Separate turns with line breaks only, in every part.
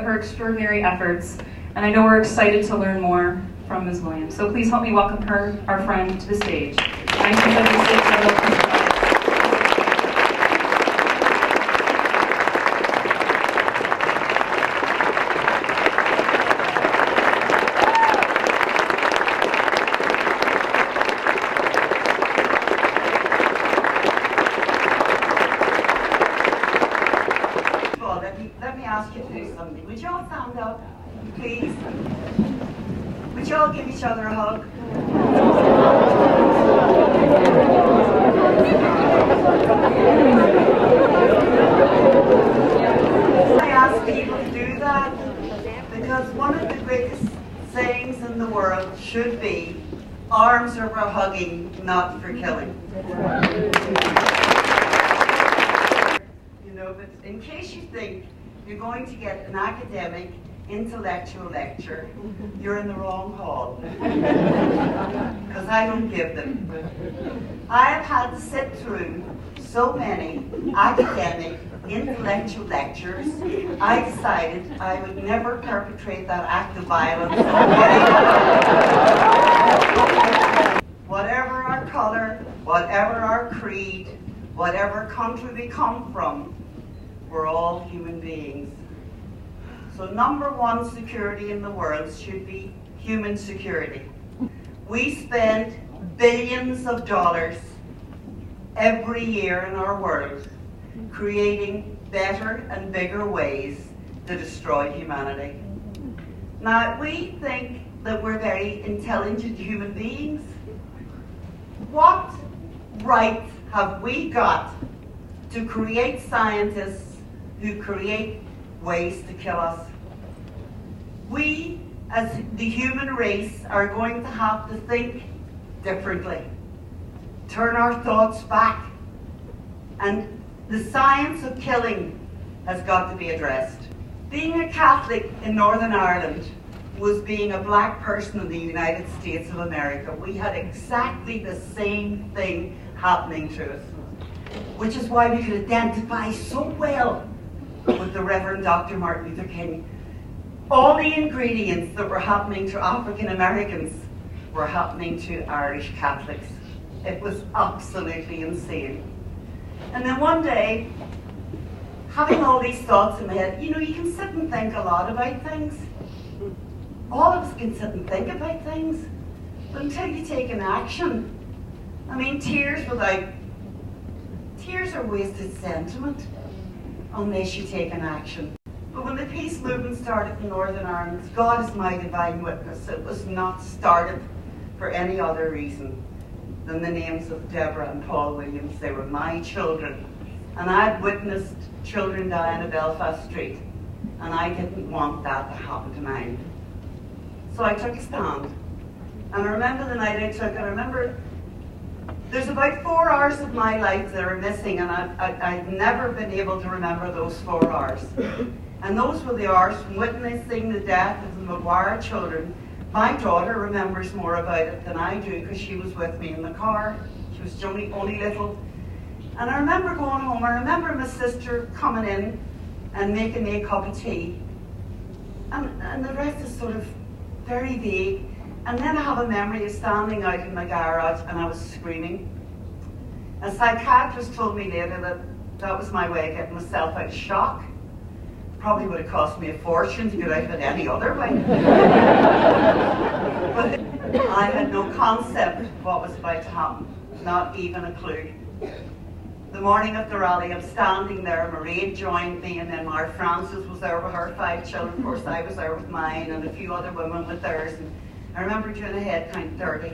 her extraordinary efforts, and I know we're excited to learn more from Ms. Williams. So please help me welcome her, our friend, to the stage. 1976 Nobel Peace Prize.
Let me ask you to do something. Would you all stand up, please? Would you all give each other a hug? I ask people to do that because one of the greatest sayings in the world should be, arms are for hugging, not for killing. You know, but in case you think you're going to get an academic, intellectual lecture, you're in the wrong hall. Because I don't give them. I have had to sit through so many academic, intellectual lectures, I decided I would never perpetrate that act of violence. Whatever our color, whatever our creed, whatever country we come from, we're all human beings. So number one security in the world should be human security. We spend billions of dollars every year in our world creating better and bigger ways to destroy humanity. Now, we think that we're very intelligent human beings. What right have we got to create scientists who create ways to kill us? We, as the human race, are going to have to think differently, turn our thoughts back, and the science of killing has got to be addressed. Being a Catholic in Northern Ireland was being a black person in the United States of America. We had exactly the same thing happening to us, which is why we could identify so well with the Reverend Dr. Martin Luther King. All the ingredients that were happening to African Americans were happening to Irish Catholics. It was absolutely insane. And then one day, having all these thoughts in my head, you know, you can sit and think a lot about things. All of us can sit and think about things, but until you take an action, I mean, tears are wasted sentiment unless you take an action. But when the peace movement started in Northern Ireland, God is my divine witness, it was not started for any other reason than the names of Deborah and Paul Williams. They were my children. And I'd witnessed children die on Belfast Street, and I didn't want that to happen to mine. So I took a stand. And I remember the night I took it, I remember there's about 4 hours of my life that are missing, and I've never been able to remember those 4 hours. And those were the hours from witnessing the death of the Maguire children. My daughter remembers more about it than I do because she was with me in the car. She was only little. And I remember going home. I remember my sister coming in and making me a cup of tea. And the rest is sort of very vague. And then I have a memory of standing out in my garage and I was screaming. A psychiatrist told me later that that was my way of getting myself out of shock. Probably would have cost me a fortune to get out of it any other way. But I had no concept of what was about to happen, not even a clue. The morning of the rally, I'm standing there, Marie joined me, and then Mar Francis was there with her 5 children. Of course, I was there with mine, and a few other women with theirs. And I remember doing a head count 30,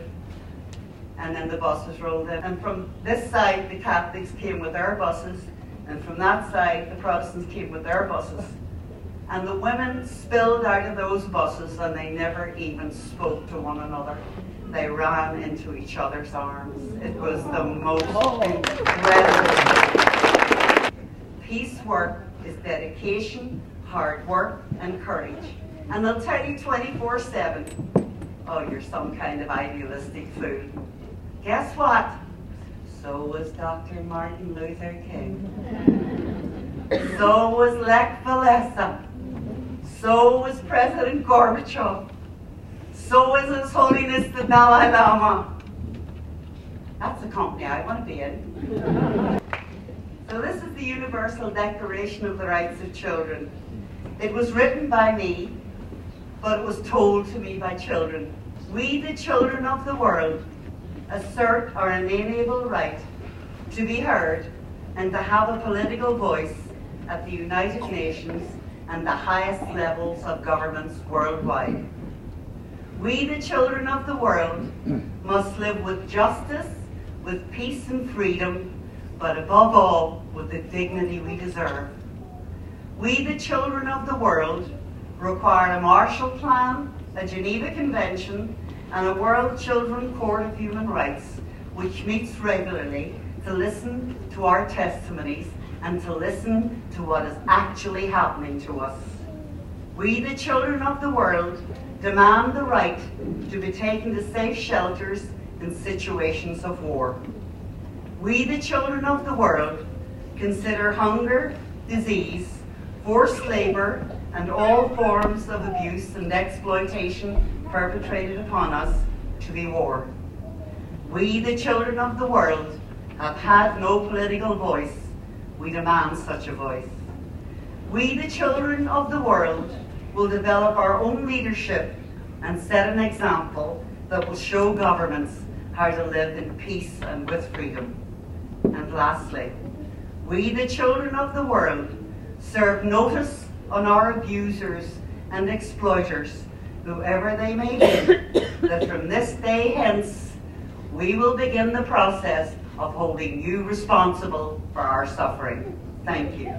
and then the buses rolled in. And from this side, the Catholics came with their buses, and from that side, the Protestants came with their buses. And the women spilled out of those buses, and they never even spoke to one another. They ran into each other's arms. It was the most incredible. Peace work is dedication, hard work, and courage. And they'll tell you 24/7, oh, you're some kind of idealistic fool. Guess what? So was Dr. Martin Luther King. So was Lech Walesa. So is President Gorbachev. So is His Holiness the Dalai Lama. That's a company I want to be in. So this is the Universal Declaration of the Rights of Children. It was written by me, but it was told to me by children. We, the children of the world, assert our inalienable right to be heard and to have a political voice at the United Nations and the highest levels of governments worldwide. We, the children of the world, must live with justice, with peace and freedom, but above all, with the dignity we deserve. We, the children of the world, require a Marshall Plan, a Geneva Convention, and a World Children Court of Human Rights, which meets regularly to listen to our testimonies and to listen to what is actually happening to us. We, the children of the world, demand the right to be taken to safe shelters in situations of war. We, the children of the world, consider hunger, disease, forced labor, and all forms of abuse and exploitation perpetrated upon us to be war. We, the children of the world, have had no political voice. We demand such a voice. We, the children of the world, will develop our own leadership and set an example that will show governments how to live in peace and with freedom. And lastly, we, the children of the world, serve notice on our abusers and exploiters, whoever they may be, that from this day hence, we will begin the process of holding you responsible for our suffering. Thank you.